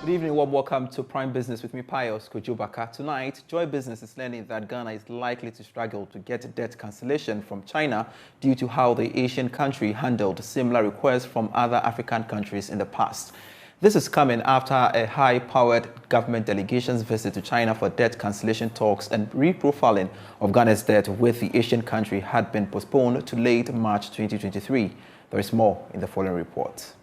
Good evening, warm welcome to Prime Business with me, Pius Kojobaka. Tonight, Joy Business is learning that Ghana is likely to struggle to get debt cancellation from China due to how the Asian country handled similar requests from other African countries in the past. This is coming after a high-powered government delegation's visit to China for debt cancellation talks and reprofiling of Ghana's debt with the Asian country had been postponed to late March 2023. There is more in the following report.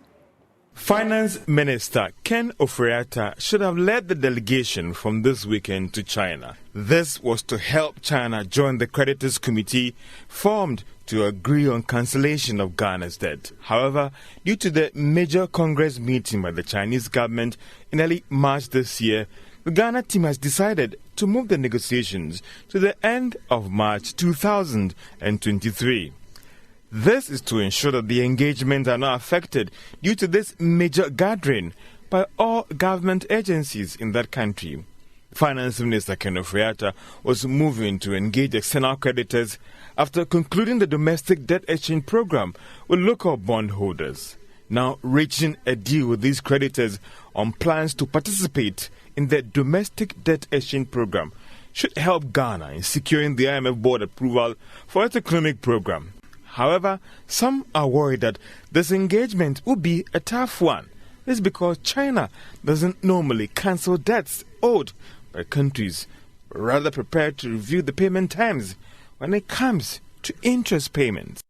Finance Minister Ken Ofori-Atta should have led the delegation from this weekend to China. This was to help China join the creditors committee formed to agree on cancellation of Ghana's debt. However, due to the major Congress meeting by the Chinese government in early March this year, the Ghana team has decided to move the negotiations to the end of March 2023. This is to ensure that the engagements are not affected due to this major gathering by all government agencies in that country. Finance Minister Ken Ofori-Atta was moving to engage external creditors after concluding the domestic debt exchange program with local bondholders. Now reaching a deal with these creditors on plans to participate in the domestic debt exchange program should help Ghana in securing the IMF board approval for its economic program. However, some are worried that this engagement will be a tough one. This is because China doesn't normally cancel debts owed by countries, but rather prepared to review the payment terms when it comes to interest payments.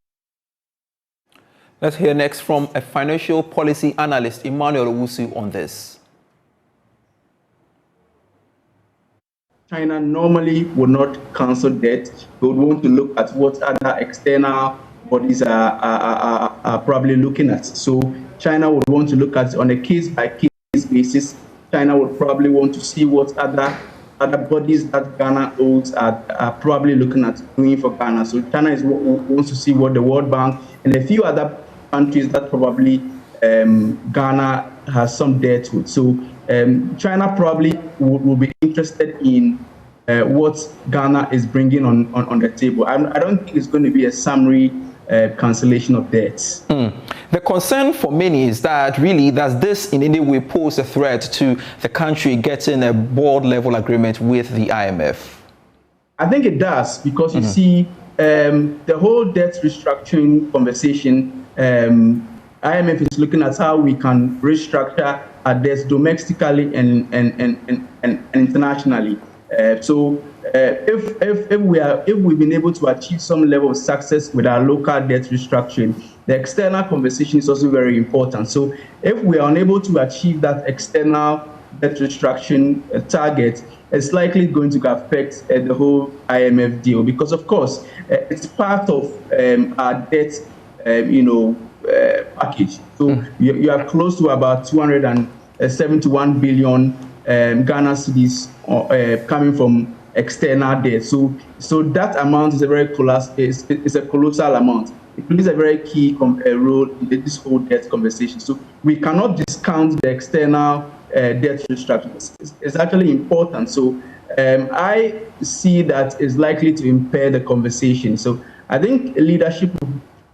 Let's hear next from a financial policy analyst, Emmanuel Owusu, on this. China normally would not cancel debt. They would want to look at what other external bodies are probably looking at. So China would want to look at it on a case-by-case basis. China would probably want to see what other bodies that Ghana owns are probably looking at doing for Ghana. So China wants to see what the World Bank and a few other countries that probably Ghana has some debt with. So China probably will be interested in what Ghana is bringing on the table. I don't think it's going to be a summary cancellation of debts. The concern for many is that really does this in any way pose a threat to the country getting a board level agreement with the IMF? I think it does, because you see the whole debt restructuring conversation, IMF is looking at how we can restructure our debts domestically and internationally. So if we've been able to achieve some level of success with our local debt restructuring, the external conversation is also very important. So if we are unable to achieve that external debt restructuring target, it's likely going to affect the whole IMF deal, because of course it's part of our debt package. So you are close to about 271 billion Ghana cedis coming from external debt. So that amount is a very colossal amount. It plays a very key role in this whole debt conversation. So we cannot discount the external debt restructuring. It's actually important. So I see that is likely to impair the conversation. So I think leadership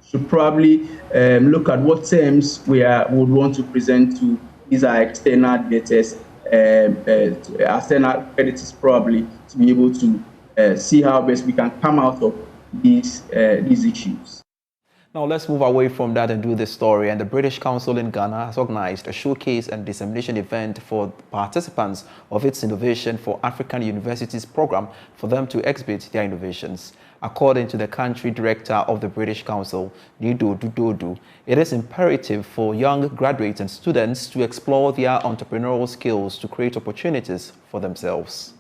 should probably look at what terms we would want to present to these are external debtors, external creditors, probably to be able to see how best we can come out of these issues. Now let's move away from that and do this story. And the British Council in Ghana has organized a showcase and dissemination event for participants of its Innovation for African Universities program for them to exhibit their innovations. According to the country director of the British Council, Nido Dudodu, it is imperative for young graduates and students to explore their entrepreneurial skills to create opportunities for themselves.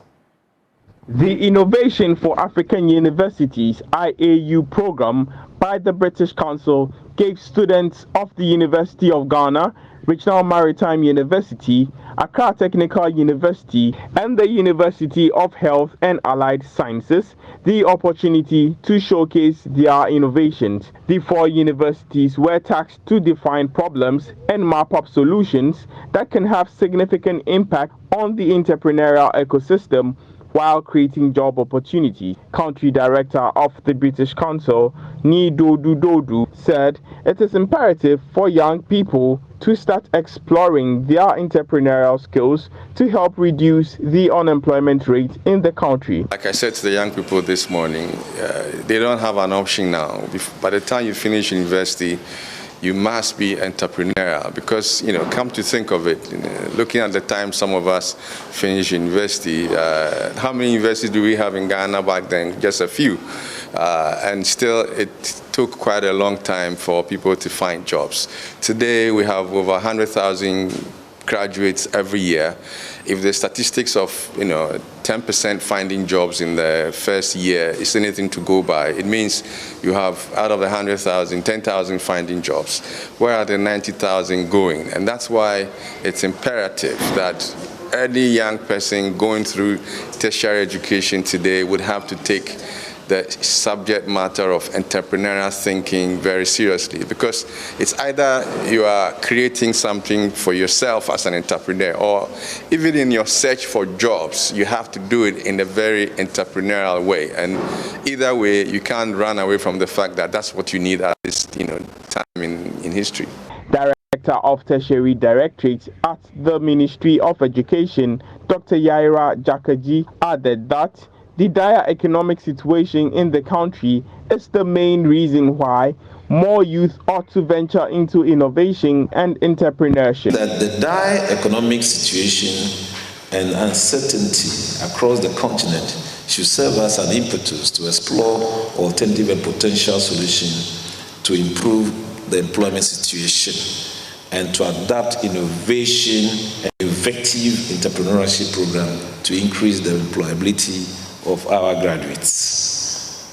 The Innovation for African Universities IAU program by the British Council gave students of the University of Ghana, Regional Maritime University, Accra Technical University, and the University of Health and Allied Sciences the opportunity to showcase their innovations. The four universities were tasked to define problems and map up solutions that can have significant impact on the entrepreneurial ecosystem while creating job opportunities. Country Director of the British Council, Nido Dudodu, said it is imperative for young people to start exploring their entrepreneurial skills to help reduce the unemployment rate in the country. Like I said to the young people this morning, they don't have an option now. By the time you finish university, you must be entrepreneurial because, come to think of it, looking at the time some of us finished university, how many universities do we have in Ghana back then? Just a few. And still, it took quite a long time for people to find jobs. Today, we have over 100,000 graduates every year. If the statistics of 10% finding jobs in the first year is anything to go by, it means you have out of the 100,000, 10,000 finding jobs. Where are the 90,000 going? And that's why it's imperative that any young person going through tertiary education today would have to take the subject matter of entrepreneurial thinking very seriously, because it's either you are creating something for yourself as an entrepreneur, or even in your search for jobs, you have to do it in a very entrepreneurial way. And either way, you can't run away from the fact that that's what you need at this time in history. Director of Tertiary Directorate at the Ministry of Education, Dr. Yaira Jakaji, added that the dire economic situation in the country is the main reason why more youth ought to venture into innovation and entrepreneurship. That the dire economic situation and uncertainty across the continent should serve as an impetus to explore alternative and potential solutions to improve the employment situation and to adapt innovation and effective entrepreneurship program to increase the employability of our graduates.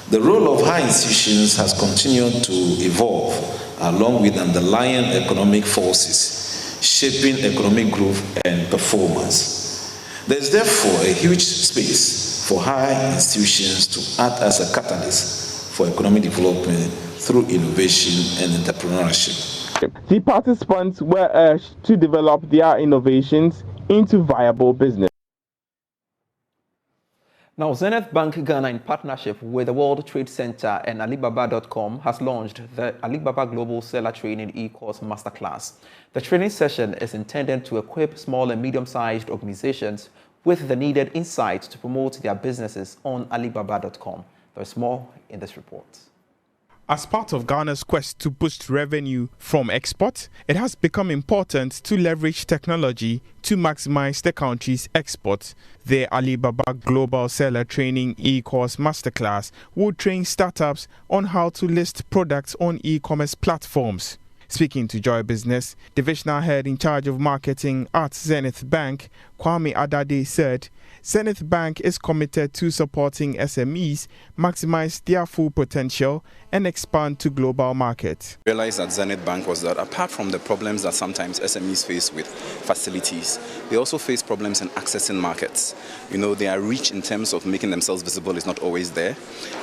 The role of higher institutions has continued to evolve along with underlying economic forces shaping economic growth and performance. There is therefore a huge space for higher institutions to act as a catalyst for economic development through innovation and entrepreneurship. The participants were urged to develop their innovations into viable business. Now, Zenith Bank Ghana, in partnership with the World Trade Center and Alibaba.com, has launched the Alibaba Global Seller Training e-course masterclass. The training session is intended to equip small and medium-sized organizations with the needed insights to promote their businesses on Alibaba.com. There's more in this report. As part of Ghana's quest to boost revenue from export, it has become important to leverage technology to maximize the country's export. The Alibaba Global Seller Training e-course masterclass will train startups on how to list products on e-commerce platforms. Speaking to Joy Business, divisional head in charge of marketing at Zenith Bank, Kwame Adade, said Zenith Bank is committed to supporting SMEs maximize their full potential and expand to global markets. Realized at Zenith Bank was that apart from the problems that sometimes SMEs face with facilities, they also face problems in accessing markets. Their reach in terms of making themselves visible is not always there.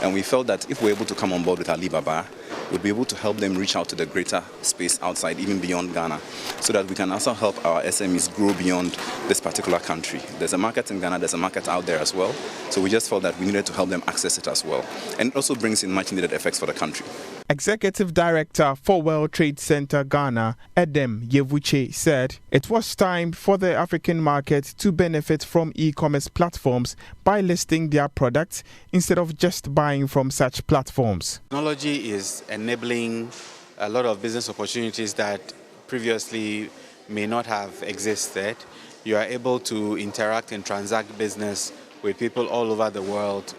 And we felt that if we're able to come on board with Alibaba, we'll be able to help them reach out to the greater space outside, even beyond Ghana, so that we can also help our SMEs grow beyond this particular country. There's a market in Ghana, there's a market out there as well. So we just felt that we needed to help them access it as well. And it also brings in much needed effects for the country. Executive Director for World Trade Center Ghana, Edem Yevuche, said it was time for the African market to benefit from e-commerce platforms by listing their products instead of just buying from such platforms. Technology is enabling a lot of business opportunities that previously may not have existed. You are able to interact and transact business with people all over the world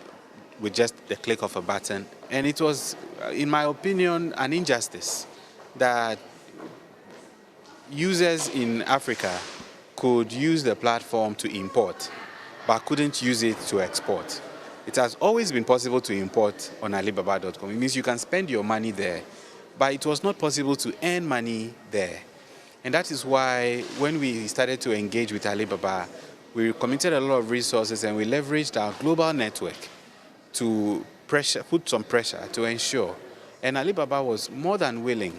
with just the click of a button. And it was, in my opinion, an injustice that users in Africa could use the platform to import, but couldn't use it to export. It has always been possible to import on Alibaba.com. It means you can spend your money there, but it was not possible to earn money there. And that is why when we started to engage with Alibaba, we committed a lot of resources and we leveraged our global network to put some pressure to ensure. And Alibaba was more than willing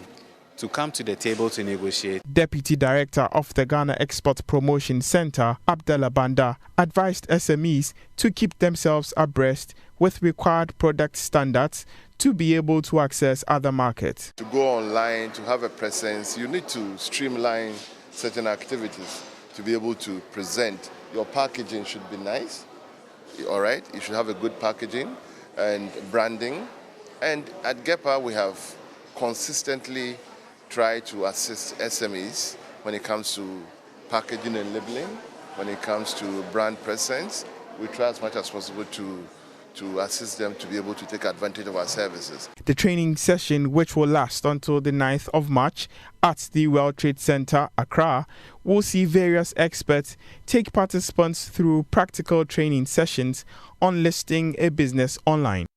to come to the table to negotiate. Deputy Director of the Ghana Export Promotion Center, Abdallah Banda, advised SMEs to keep themselves abreast with required product standards to be able to access other markets. To go online, to have a presence, you need to streamline certain activities to be able to present. Your packaging should be nice, all right? You should have a good packaging and branding. And at GEPA, we have consistently tried to assist SMEs when it comes to packaging and labeling, when it comes to brand presence. We try as much as possible to assist them to be able to take advantage of our services. The training session, which will last until the 9th of March at the World Trade Center, Accra, will see various experts take participants through practical training sessions on listing a business online.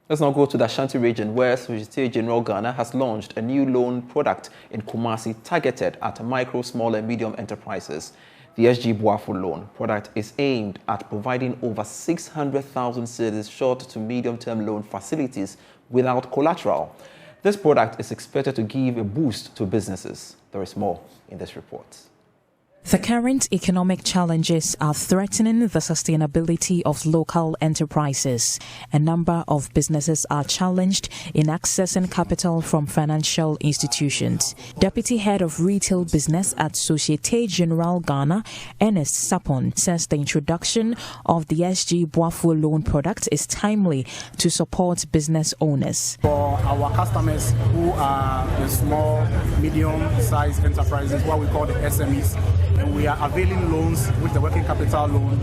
Let's now go to the Ashanti region, where Societe Generale Ghana has launched a new loan product in Kumasi targeted at micro, small and medium enterprises. The SG Boafo loan product is aimed at providing over 600,000 cedis short to medium-term loan facilities without collateral. This product is expected to give a boost to businesses. There is more in this report. The current economic challenges are threatening the sustainability of local enterprises. A number of businesses are challenged in accessing capital from financial institutions. Deputy Head of Retail Business at Societe Generale Ghana, Ernest Sapon, says the introduction of the SG Boafo loan product is timely to support business owners. For our customers who are the small, medium-sized enterprises, what we call the SMEs, and we are availing loans with the working capital loan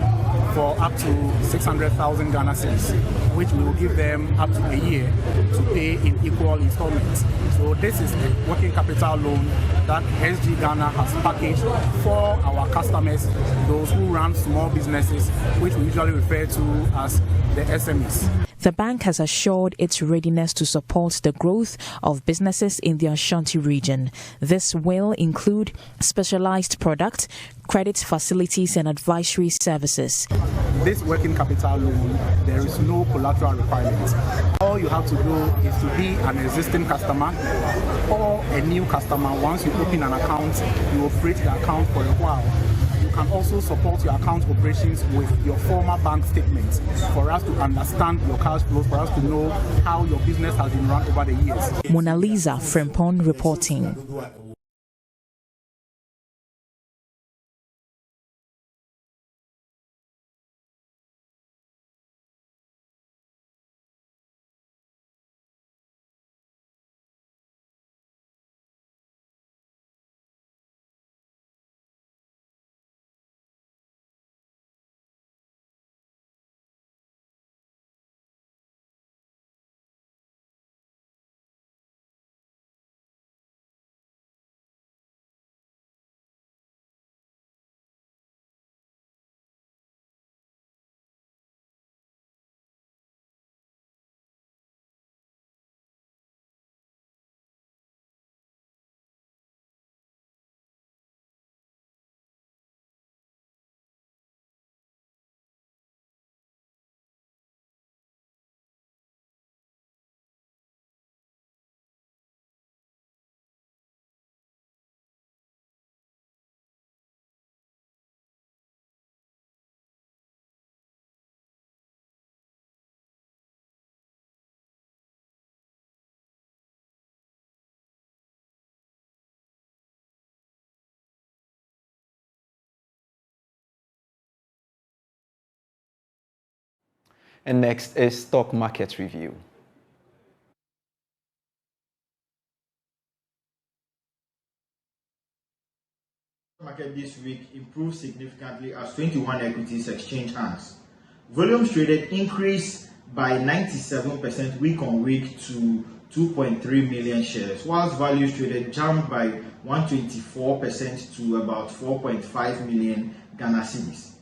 for up to 600,000 Ghana cedis, which we will give them up to a year to pay in equal installments. So this is a working capital loan that SG Ghana has packaged for our customers, those who run small businesses, which we usually refer to as the SMEs. The bank has assured its readiness to support the growth of businesses in the Ashanti region. This will include specialized product, credit facilities and advisory services. This working capital loan, there is no collateral requirement. All you have to do is to be an existing customer or a new customer. Once you open an account, you operate the account for a while. You can also support your account operations with your former bank statements for us to understand your cash flows, for us to know how your business has been run over the years. Mona Lisa Frempon reporting. And next is stock market review. Market this week improved significantly as 21 equities exchanged hands. Volumes traded increased by 97% week on week to 2.3 million shares, whilst values traded jumped by 124% to about 4.5 million Ghana cedis.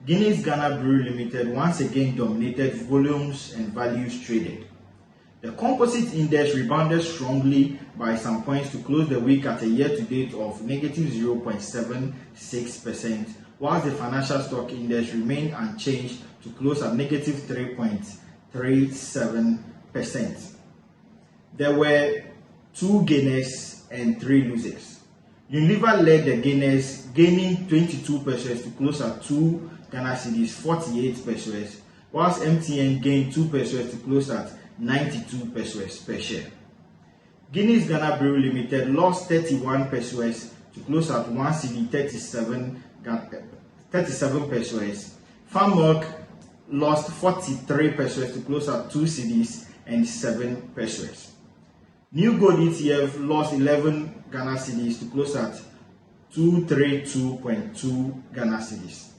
Guinness Ghana Brewery Limited once again dominated volumes and values traded. The composite index rebounded strongly by some points to close the week at a year-to-date of negative 0.76%, whilst the financial stock index remained unchanged to close at negative 3.37%. There were 2 gainers and 3 losers. Unilever led the gainers, gaining 22 pesos to close at 2 Ghana cedis 48 pesos, whilst MTN gained 2 pesos to close at 92 pesos per share. Guinness Ghana Brewery Limited lost 31 pesos to close at 1 cedi 37 pesos. Farm Milk lost 43 pesos to close at 2 cedis and 7 pesos. New Gold ETF lost 11 Ghana cedis to close at 232.2 Ghana cedis.